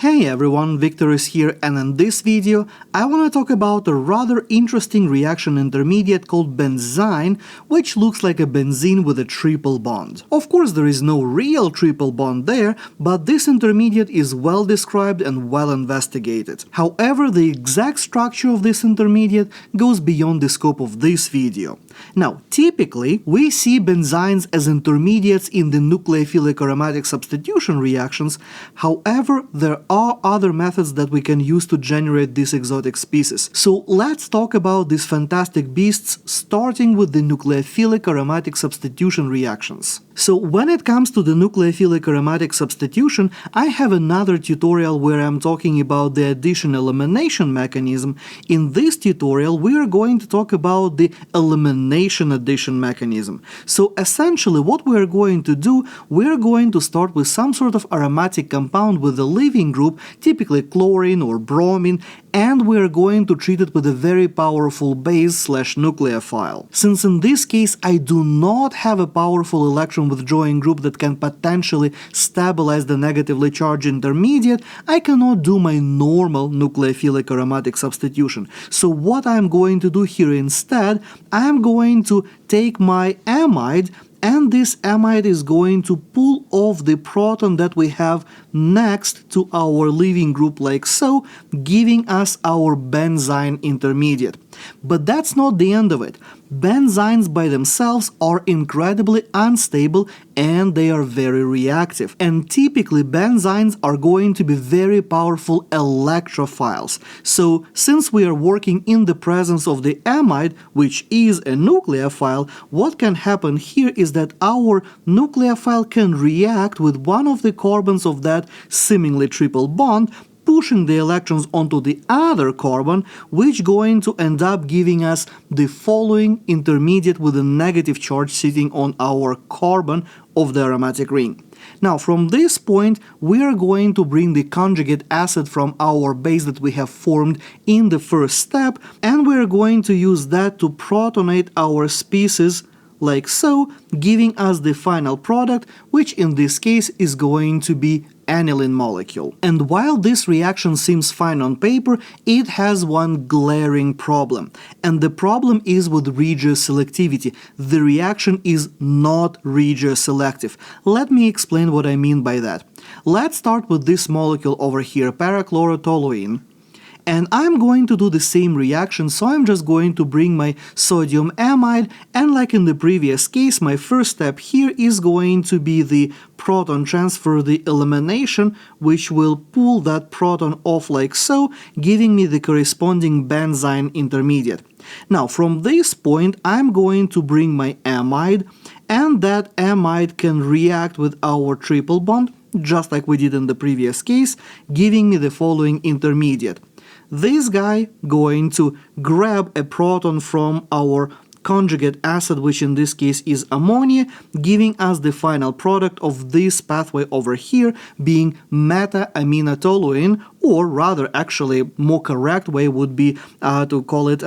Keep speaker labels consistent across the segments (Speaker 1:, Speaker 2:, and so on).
Speaker 1: Hey everyone, Victor is here, and in this video I want to talk about a rather interesting reaction intermediate called benzyne, which looks like a benzene with a triple bond. Of course there is no real triple bond there, but this intermediate is well described and well investigated. However, the exact structure of this intermediate goes beyond the scope of this video. Now, typically we see benzynes as intermediates in the nucleophilic aromatic substitution reactions. However, there are other methods that we can use to generate these exotic species. So let's talk about these fantastic beasts, starting with the nucleophilic aromatic substitution reactions. So when it comes to the nucleophilic aromatic substitution, I have another tutorial where I'm talking about the addition-elimination mechanism. In this tutorial, we are going to talk about the elimination-addition mechanism. So essentially what we are going to do, we are going to start with some sort of aromatic compound with a leaving group, typically chlorine or bromine, and we are going to treat it with a very powerful base/nucleophile. Since in this case I do not have a powerful electron withdrawing group that can potentially stabilize the negatively charged intermediate, I cannot do my normal nucleophilic aromatic substitution. So what I'm going to do here instead, I'm going to take my amide, and this amide is going to pull off the proton that we have next to our leaving group like so, giving us our benzyne intermediate. But that's not the end of it. Benzynes by themselves are incredibly unstable and they are very reactive. And typically benzynes are going to be very powerful electrophiles. So since we are working in the presence of the amide, which is a nucleophile, what can happen here is that our nucleophile can react with one of the carbons of that seemingly triple bond, pushing the electrons onto the other carbon, which going to end up giving us the following intermediate with a negative charge sitting on our carbon of the aromatic ring. Now, from this point, we are going to bring the conjugate acid from our base that we have formed in the first step, and we are going to use that to protonate our species like so, giving us the final product, which in this case is going to be aniline molecule. And while this reaction seems fine on paper, it has one glaring problem. And the problem is with regioselectivity. The reaction is not regioselective. Let me explain what I mean by that. Let's start with this molecule over here, parachlorotoluene. And I'm going to do the same reaction, so I'm just going to bring my sodium amide, and like in the previous case, my first step here is going to be the proton transfer, the elimination, which will pull that proton off like so, giving me the corresponding benzyne intermediate. Now, from this point, I'm going to bring my amide, and that amide can react with our triple bond, just like we did in the previous case, giving me the following intermediate. This guy going to grab a proton from our conjugate acid, which in this case is ammonia, giving us the final product of this pathway over here being meta-aminotoluene, or rather, actually, more correct way would be to call it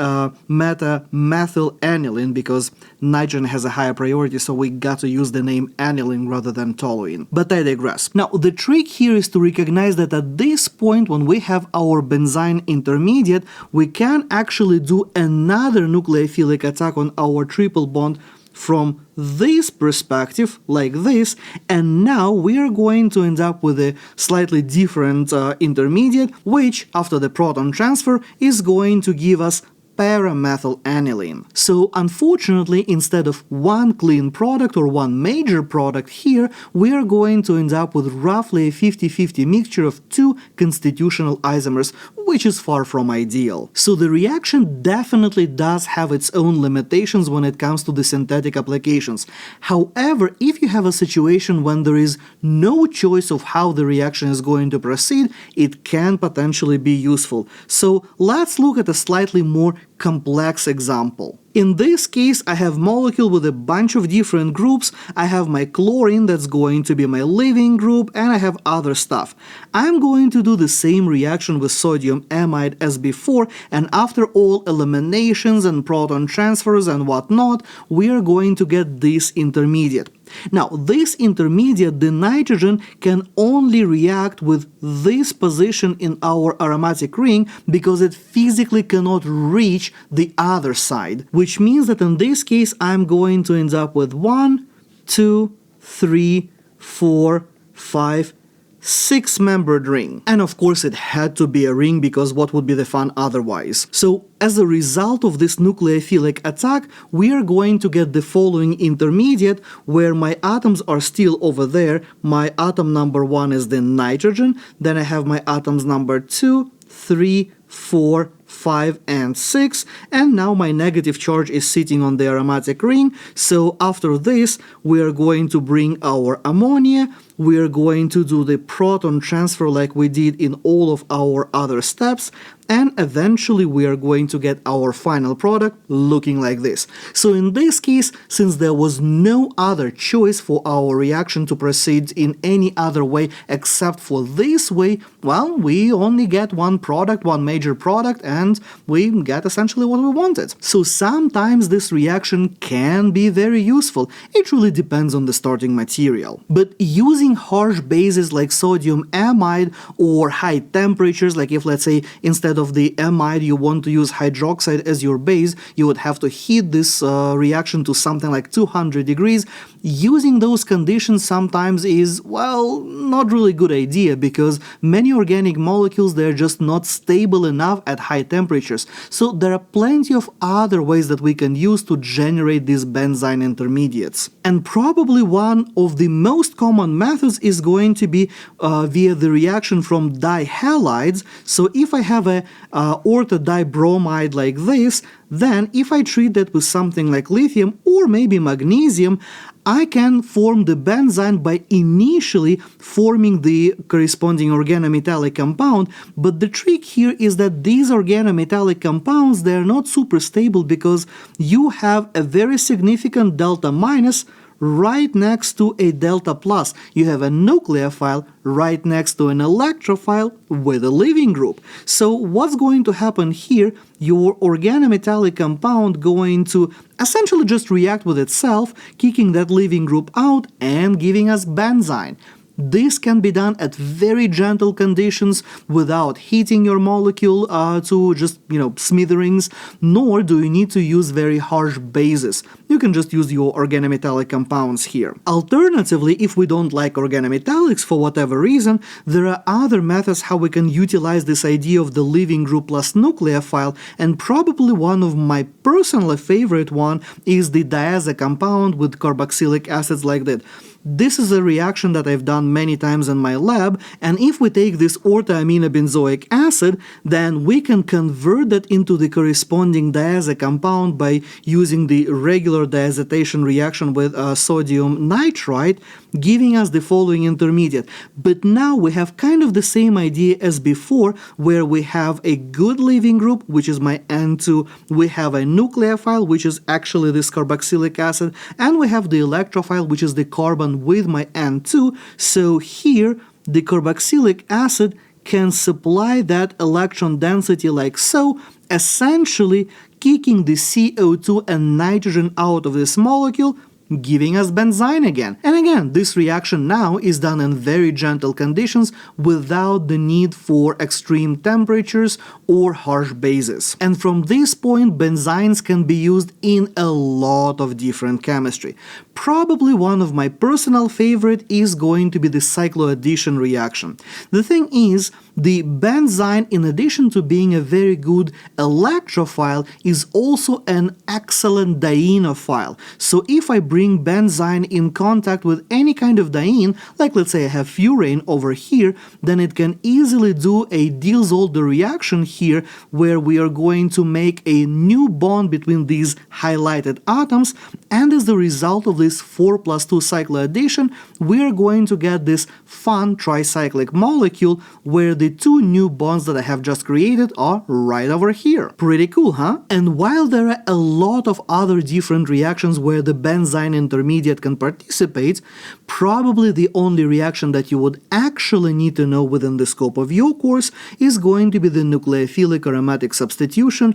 Speaker 1: meta-methyl-aniline, because nitrogen has a higher priority, so we got to use the name aniline rather than toluene. But I digress. Now, the trick here is to recognize that at this point, when we have our benzyne intermediate, we can actually do another nucleophilic attack on our triple bond from this perspective, like this, and now we are going to end up with a slightly different intermediate, which, after the proton transfer, is going to give us paramethyl-aniline. So unfortunately, instead of one clean product or one major product here, we are going to end up with roughly a 50-50 mixture of two constitutional isomers, which is far from ideal. So the reaction definitely does have its own limitations when it comes to the synthetic applications. However, if you have a situation when there is no choice of how the reaction is going to proceed, it can potentially be useful. So let's look at a slightly more complex example. In this case, I have molecule with a bunch of different groups. I have my chlorine that's going to be my leaving group, and I have other stuff. I'm going to do the same reaction with sodium amide as before, and after all eliminations and proton transfers and whatnot, we are going to get this intermediate. Now, this intermediate, the nitrogen, can only react with this position in our aromatic ring because it physically cannot reach the other side, which means that in this case I'm going to end up with 1, 2, 3, 4, 5, 6-membered ring. And of course it had to be a ring because what would be the fun otherwise? So as a result of this nucleophilic attack, we are going to get the following intermediate where my atoms are still over there. My atom number 1 is the nitrogen, then I have my atoms number 2, 3, 4, 5, and 6, and now my negative charge is sitting on the aromatic ring. So after this, we are going to bring our ammonia, we are going to do the proton transfer like we did in all of our other steps, and eventually we are going to get our final product looking like this. So in this case, since there was no other choice for our reaction to proceed in any other way except for this way, well, we only get one product, one major product, and we get essentially what we wanted. So sometimes this reaction can be very useful. It really depends on the starting material. But using harsh bases like sodium amide or high temperatures, like if let's say instead of the amide you want to use hydroxide as your base, you would have to heat this reaction to something like 200 degrees. Using those conditions sometimes is, well, not really good idea because many organic molecules, they're just not stable enough at high temperatures. So there are plenty of other ways that we can use to generate these benzyne intermediates. And probably one of the most common methods is going to be via the reaction from dihalides. So if I have a ortho-dibromide like this, then if I treat that with something like lithium or maybe magnesium, I can form the benzyne by initially forming the corresponding organometallic compound, but the trick here is that these organometallic compounds, they're not super stable because you have a very significant delta minus right next to a delta plus. You have a nucleophile right next to an electrophile with a leaving group. So what's going to happen here? Your organometallic compound going to essentially just react with itself, kicking that leaving group out and giving us benzyne. This can be done at very gentle conditions without heating your molecule to just, smithereens, nor do you need to use very harsh bases. You can just use your organometallic compounds here. Alternatively, if we don't like organometallics for whatever reason, there are other methods how we can utilize this idea of the leaving group plus nucleophile, and probably one of my personal favorite one is the diazo compound with carboxylic acids like that. This is a reaction that I've done many times in my lab, and if we take this orthoaminobenzoic acid, then we can convert that into the corresponding diazo compound by using the regular diazotation reaction with sodium nitrite, giving us the following intermediate. But now we have kind of the same idea as before, where we have a good leaving group, which is my N2, we have a nucleophile, which is actually this carboxylic acid, and we have the electrophile, which is the carbon with my N2. So here the carboxylic acid can supply that electron density like so, essentially kicking the CO2 and nitrogen out of this molecule, giving us benzyne again. And again, this reaction now is done in very gentle conditions without the need for extreme temperatures or harsh bases. And from this point, benzynes can be used in a lot of different chemistry. Probably one of my personal favorite is going to be the cycloaddition reaction. The thing is, the benzyne, in addition to being a very good electrophile, is also an excellent dienophile. So if I bring benzyne in contact with any kind of diene, like let's say I have furane over here, then it can easily do a Diels-Alder reaction here, where we are going to make a new bond between these highlighted atoms, and as the result of this 4+2 cycloaddition, we are going to get this fun tricyclic molecule where the the two new bonds that I have just created are right over here. Pretty cool, huh? And while there are a lot of other different reactions where the benzyne intermediate can participate, probably the only reaction that you would actually need to know within the scope of your course is going to be the nucleophilic aromatic substitution,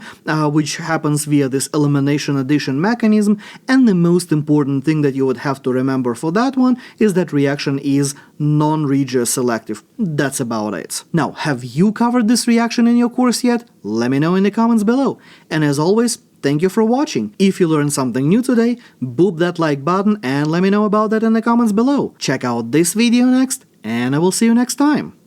Speaker 1: which happens via this elimination addition mechanism, and the most important thing that you would have to remember for that one is that reaction is non-regioselective. That's about it. Now, have you covered this reaction in your course yet? Let me know in the comments below. And as always, thank you for watching. If you learned something new today, boop that like button and let me know about that in the comments below. Check out this video next, and I will see you next time.